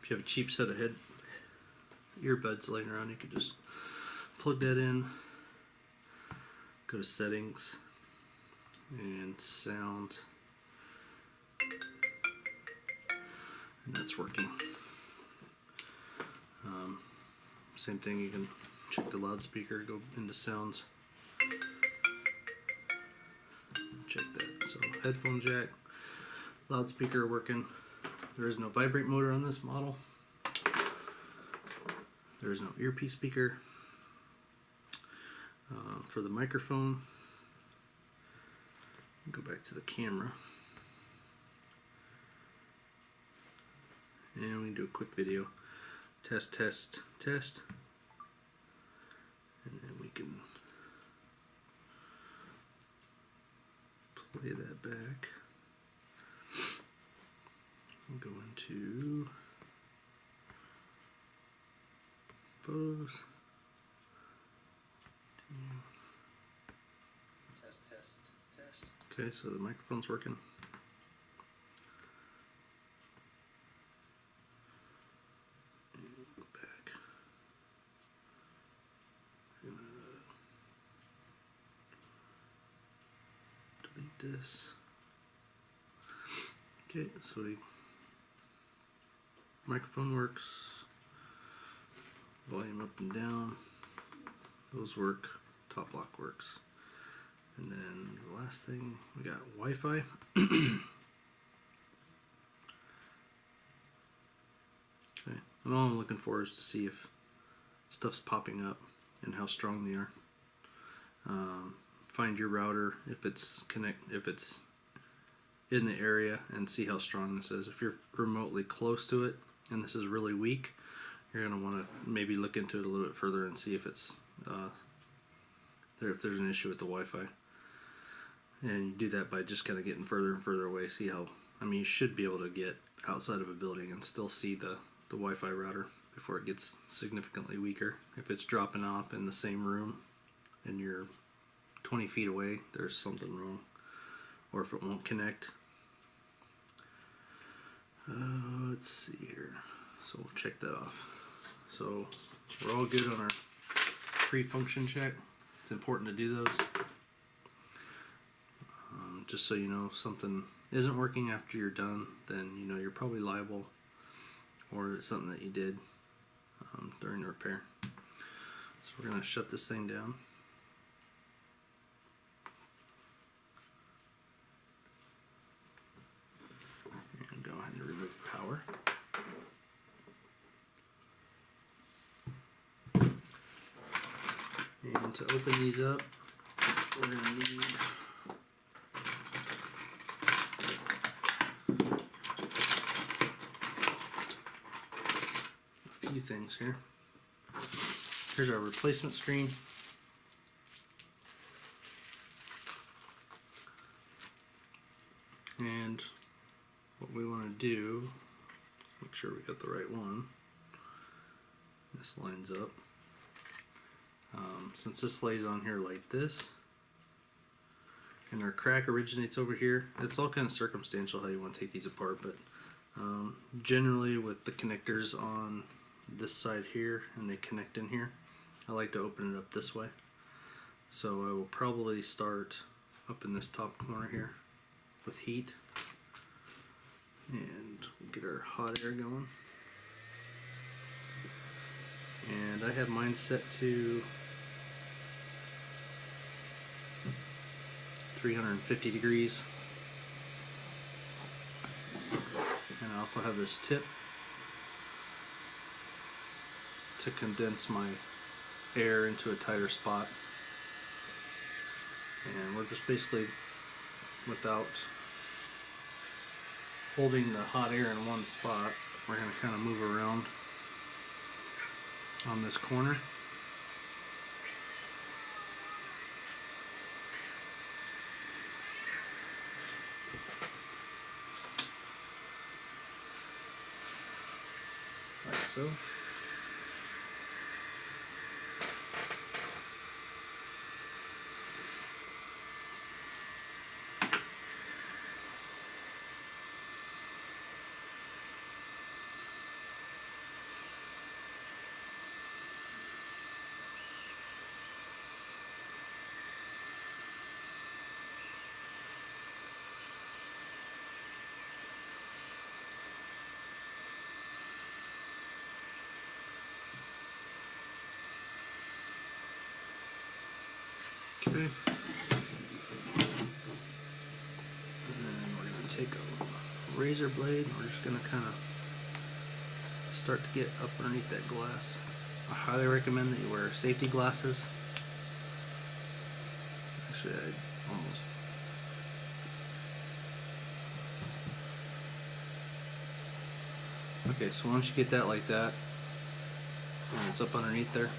if you have a cheap set of earbuds laying around, you could just plug that in, go to settings and sound, and that's working. Same thing, you can check the loudspeaker, go into sounds, check that. So headphone jack, loudspeaker working. There is no vibrate motor on this model. There is no earpiece speaker. For the microphone, go back to the camera, and we can do a quick video. Test, test, test, and then we can play that back. We'll go into photos. Test, test, test. Okay, so the microphone's working. Go back. Delete this. Okay, so the microphone works. Volume up and down. Those work. Top lock works. And then the last thing, we got Wi-Fi. Okay, and all I'm looking for is to see if stuff's popping up and how strong they are. Find your router if it's in the area and see how strong this is. If you're remotely close to it and this is really weak, you're going to want to maybe look into it a little bit further and see if it's if there's an issue with the Wi-Fi. And you do that by just kind of getting further and further away. See how, I mean, you should be able to get outside of a building and still see the Wi-Fi router before it gets significantly weaker. If it's dropping off in the same room and you're 20 feet away, there's something wrong. Or if it won't connect. Let's see here. So we'll check that off. So we're all good on our pre-function check. It's important to do those. Just so you know, if something isn't working after you're done, then you know you're probably liable, or it's something that you did during the repair. So we're going to shut this thing down. And go ahead and remove power. And to open these up, we're going to need a few things here. Here's our replacement screen. And what we want to do, make sure we got the right one. This lines up. Since this lays on here like this, and our crack originates over here, it's all kind of circumstantial how you want to take these apart, but generally with the connectors on this side here and they connect in here, I like to open it up this way. So I will probably start up in this top corner here with heat, and we'll get our hot air going. And I have mine set to 350 degrees. And I also have this tip to condense my air into a tighter spot. And we're just basically, without holding the hot air in one spot, we're going to kind of move around on this corner. Like so. Okay. And then we're going to take a razor blade and we're just going to kind of start to get up underneath that glass. I highly recommend that you wear safety glasses. Actually, I almost... Okay, so once you get that like that, and it's up underneath there,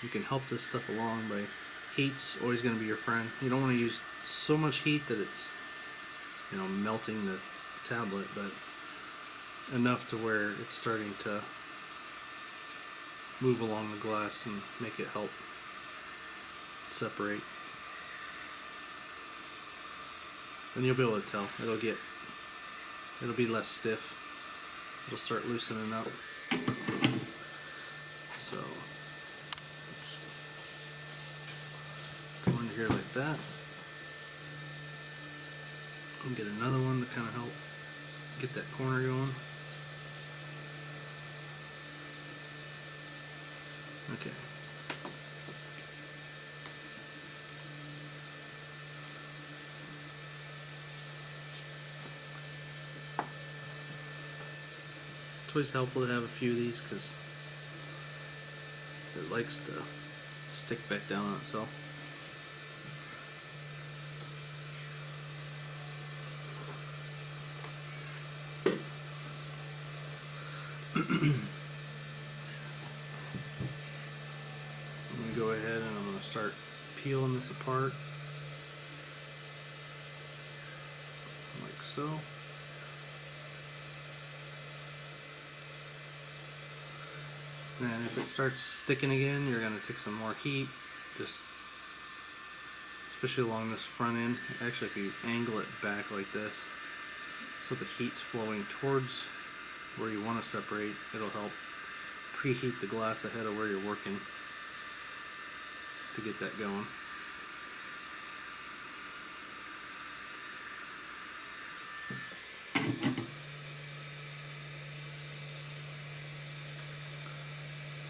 you can help this stuff along by... Heat's always going to be your friend. You don't want to use so much heat that it's, you know, melting the tablet, but enough to where it's starting to move along the glass and make it help separate. Then you'll be able to tell. It'll be less stiff. It'll start loosening up. So go into here like that. And get another one to kind of help get that corner going. Okay. It's always helpful to have a few of these because it likes to stick back down on itself. So I'm going to go ahead and I'm going to start peeling this apart like so. And if it starts sticking again, you're going to take some more heat, just especially along this front end. Actually, if you angle it back like this so the heat's flowing towards where you want to separate, it'll help preheat the glass ahead of where you're working to get that going.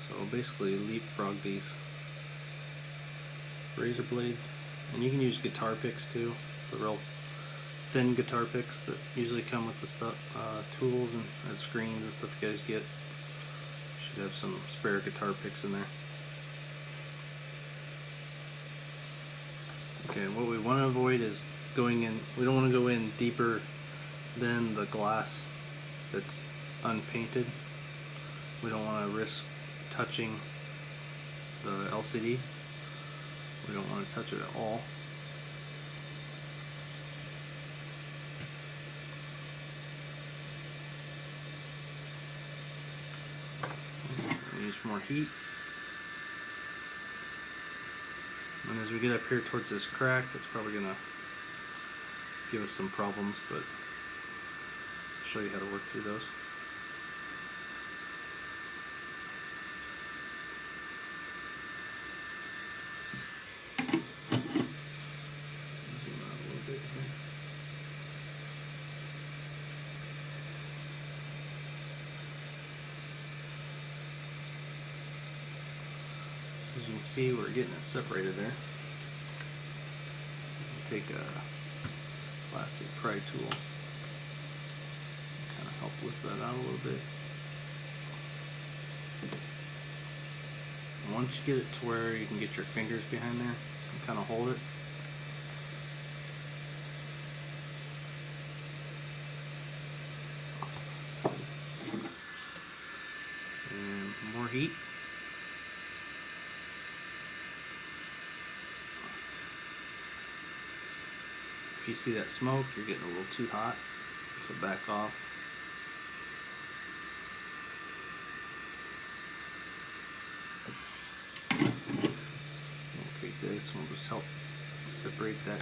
So basically leapfrog these razor blades, and you can use guitar picks too, the real thin guitar picks that usually come with the stuff, tools and screens and stuff you guys get. Should have some spare guitar picks in there. Okay, what we want to avoid is going in, we don't want to go in deeper than the glass that's unpainted. We don't want to risk touching the LCD. We don't want to touch it at all. Use more heat. And as we get up here towards this crack, it's probably going to give us some problems, but I'll show you how to work through those. Zoom out a little bit here. As you can see, we're getting it separated there. So you can take a plastic pry tool and kind of help lift that out a little bit. And once you get it to where you can get your fingers behind there and kind of hold it, and more heat. If you see that smoke, you're getting a little too hot, so back off. We'll take this and we'll just help separate that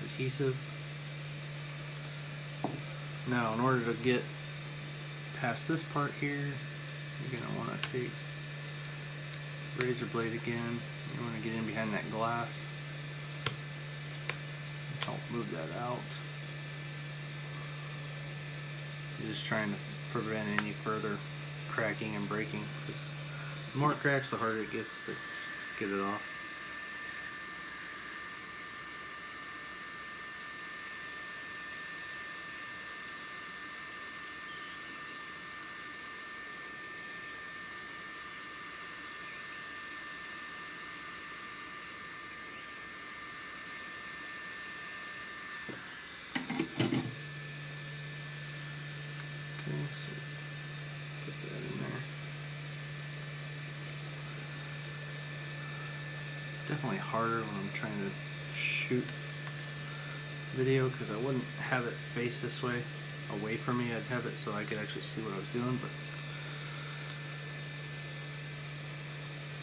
adhesive. Now, in order to get past this part here, you're going to want to take razor blade again. You want to get in behind that glass. Help move that out. You're just trying to prevent any further cracking and breaking, because the more it cracks, the harder it gets to get it off. Okay, so put that in there. It's definitely harder when I'm trying to shoot video because I wouldn't have it face this way away from me. I'd have it so I could actually see what I was doing, but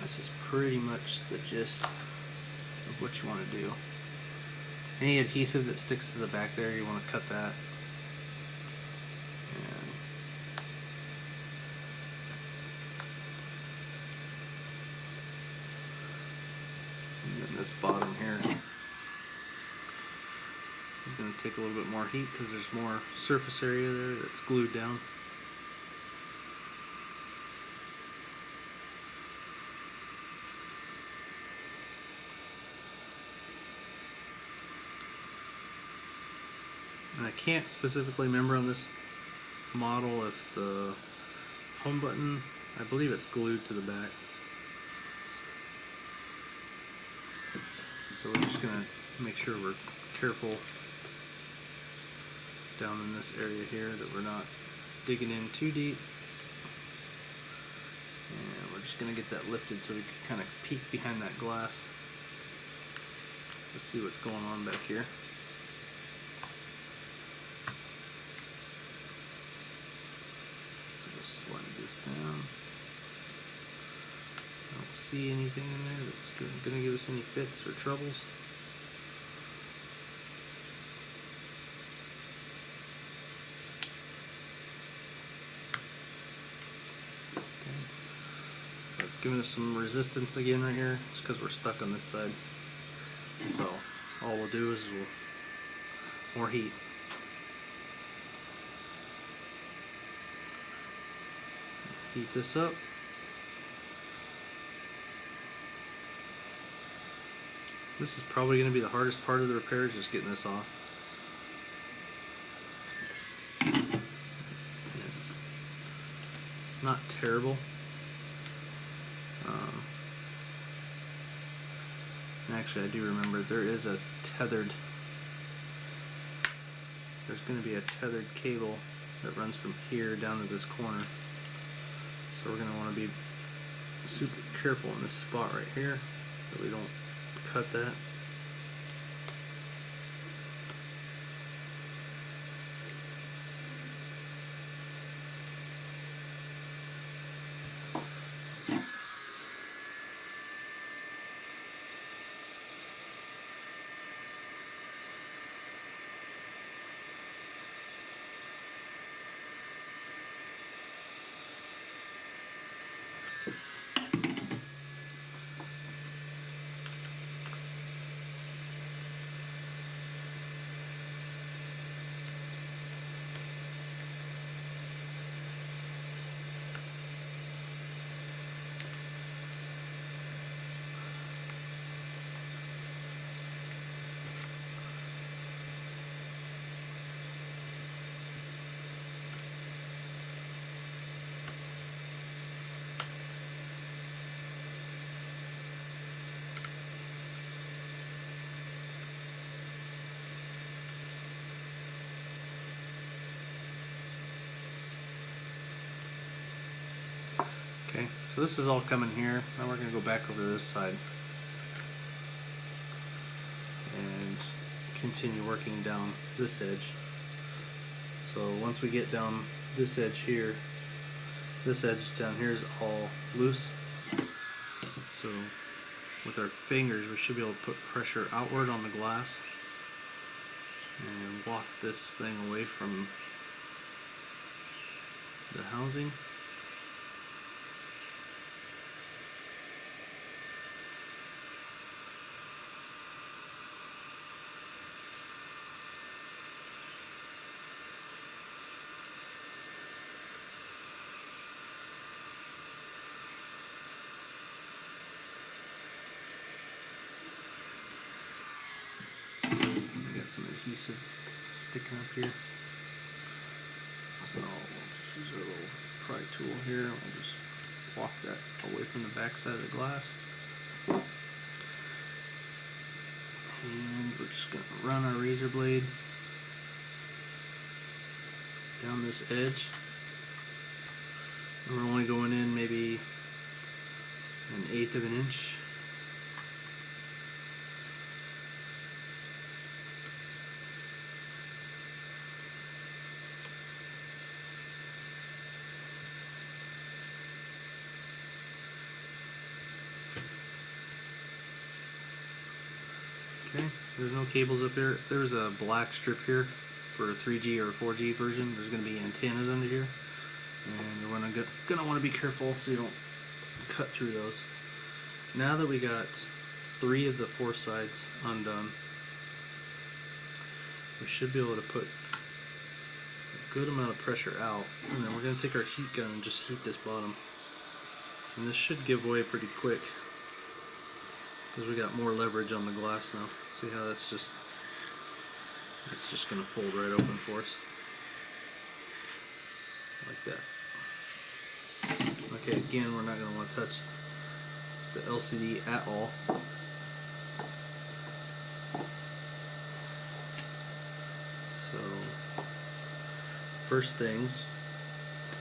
this is pretty much the gist of what you want to do. Any adhesive that sticks to the back there, you want to cut that. And then this bottom here is going to take a little bit more heat because there's more surface area there that's glued down. And I can't specifically remember on this model if the home button, I believe it's glued to the back. So we're just going to make sure we're careful down in this area here that we're not digging in too deep. And we're just going to get that lifted so we can kind of peek behind that glass to see what's going on back here. So just slide this down. I don't see anything in there that's going to give us any fits or troubles. It's giving us some resistance again right here. It's because we're stuck on this side. So all we'll do is more heat. Heat this up. This is probably going to be the hardest part of the repair, is just getting this off. It's not terrible. And actually, I do remember there is a tethered. There's going to be a tethered cable that runs from here down to this corner. So we're going to want to be super careful in this spot right here that we don't cut that. Okay, so this is all coming here. Now we're going to go back over to this side and continue working down this edge. So once we get down this edge here, this edge down here is all loose. So with our fingers we should be able to put pressure outward on the glass and walk this thing away from the housing. adhesive sticking up here. So we'll just use our little pry tool here and we'll just walk that away from the back side of the glass. And we're just going to run our razor blade down this edge. And we're only going in maybe 1/8 of an inch. Okay, there's no cables up here. There's a black strip here for a 3G or a 4G version. There's going to be antennas under here, and you're gonna want to be careful so you don't cut through those. Now that we got 3 of the 4 sides undone, we should be able to put a good amount of pressure out, and then we're going to take our heat gun and just heat this bottom. And this should give way pretty quick because we got more leverage on the glass now. See how that's just going to fold right open for us like that. Okay, again, we're not going to want to touch the LCD at all. So first things,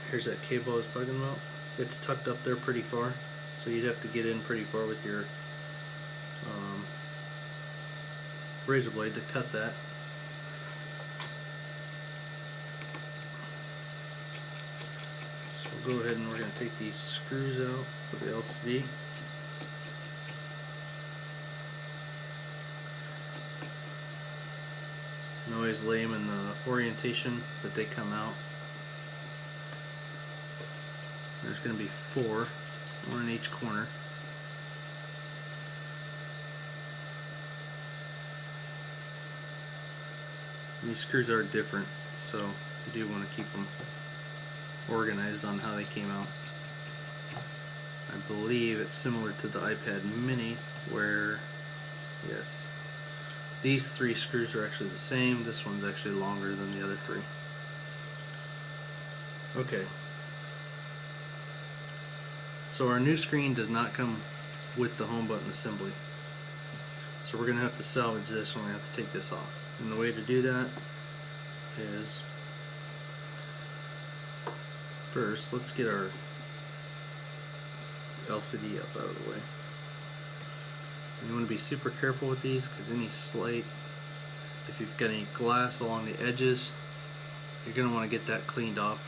here's that cable I was talking about. It's tucked up there pretty far, so you'd have to get in pretty far with your razor blade to cut that. So we'll go ahead and we're going to take these screws out for the LCD. And always lay them in the orientation that they come out. There's going to be 4, 1 in each corner. These screws are different, so you do want to keep them organized on how they came out. I believe it's similar to the iPad mini where, yes, these 3 screws are actually the same. This one's actually longer than the other 3. Okay. So our new screen does not come with the home button assembly. So we're going to have to salvage this and we're going to have to take this off. And the way to do that is, first let's get our LCD up out of the way. And you want to be super careful with these because any slight, if you've got any glass along the edges, you're going to want to get that cleaned off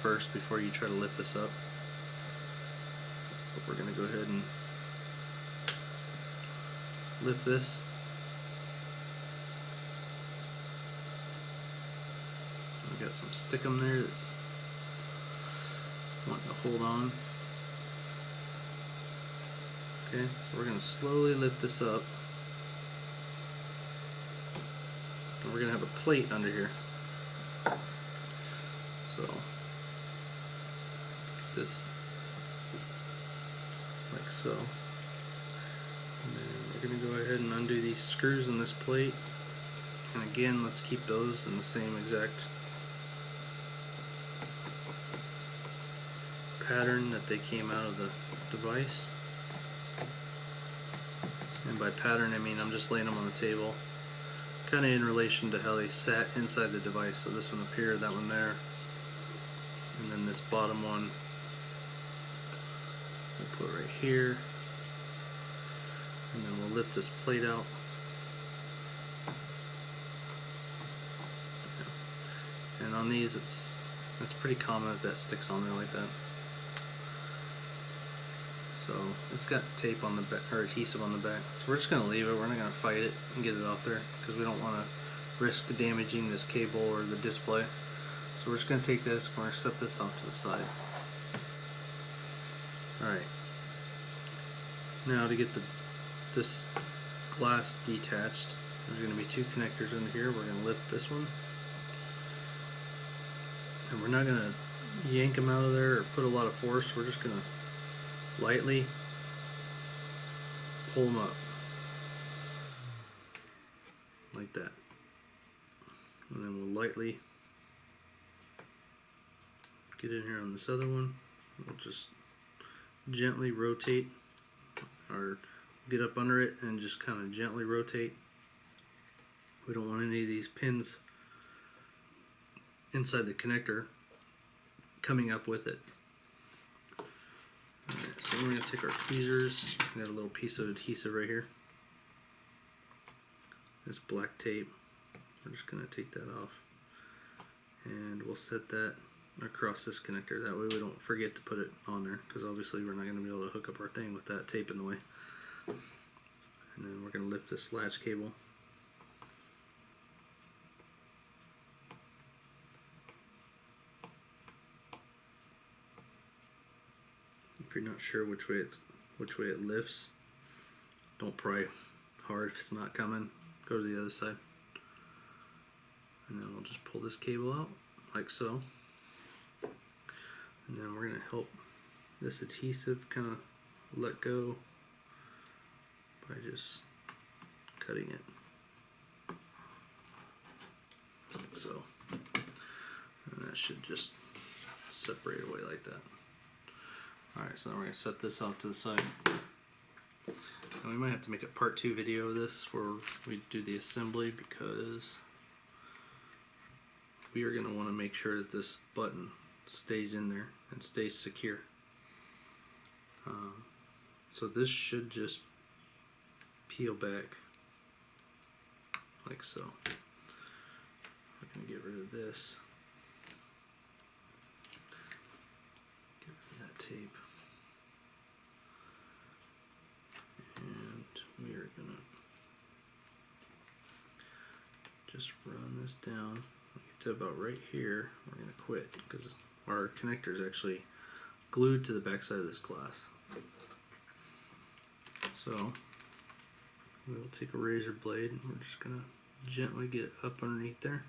first before you try to lift this up. But we're going to go ahead and lift this. We got some stickum there that's wanting to hold on. Okay, so we're going to slowly lift this up. And we're going to have a plate under here. So, this like so. And then we're going to go ahead and undo these screws in this plate. And again, let's keep those in the same exact pattern that they came out of the device. And by pattern I mean I'm just laying them on the table, kind of in relation to how they sat inside the device. So this one up here, that one there, and then this bottom one we'll put right here, and then we'll lift this plate out. And on these it's pretty common that sticks on there like that. So it's got tape on the back, or adhesive on the back. So we're just going to leave it. We're not going to fight it and get it off there because we don't want to risk damaging this cable or the display. So we're just going to take this, we're going to set this off to the side. Alright. Now to get this glass detached, there's going to be 2 connectors under here. We're going to lift this one. And we're not going to yank them out of there or put a lot of force. We're just going to lightly pull them up like that. And then we'll lightly get in here on this other one. We'll just gently rotate, or get up under it and just kind of gently rotate. We don't want any of these pins inside the connector coming up with it. Alright, so we're going to take our tweezers. We got a little piece of adhesive right here. This black tape. We're just going to take that off. And we'll set that across this connector. That way we don't forget to put it on there, because obviously we're not going to be able to hook up our thing with that tape in the way. And then we're going to lift this latch cable. If you're not sure which way it lifts, don't pry hard if it's not coming. Go to the other side. And then we'll just pull this cable out like so. And then we're going to help this adhesive kind of let go by just cutting it like so. And that should just separate away like that. Alright, so then we're going to set this off to the side. And we might have to make a part 2 video of this where we do the assembly, because we are going to want to make sure that this button stays in there and stays secure. So this should just peel back like so. We're going to get rid of this. Get rid of that tape. And we are going to just run this down. When we get to about right here, we're going to quit, because our connector is actually glued to the back side of this glass. So we'll take a razor blade and we're just going to gently get up underneath there.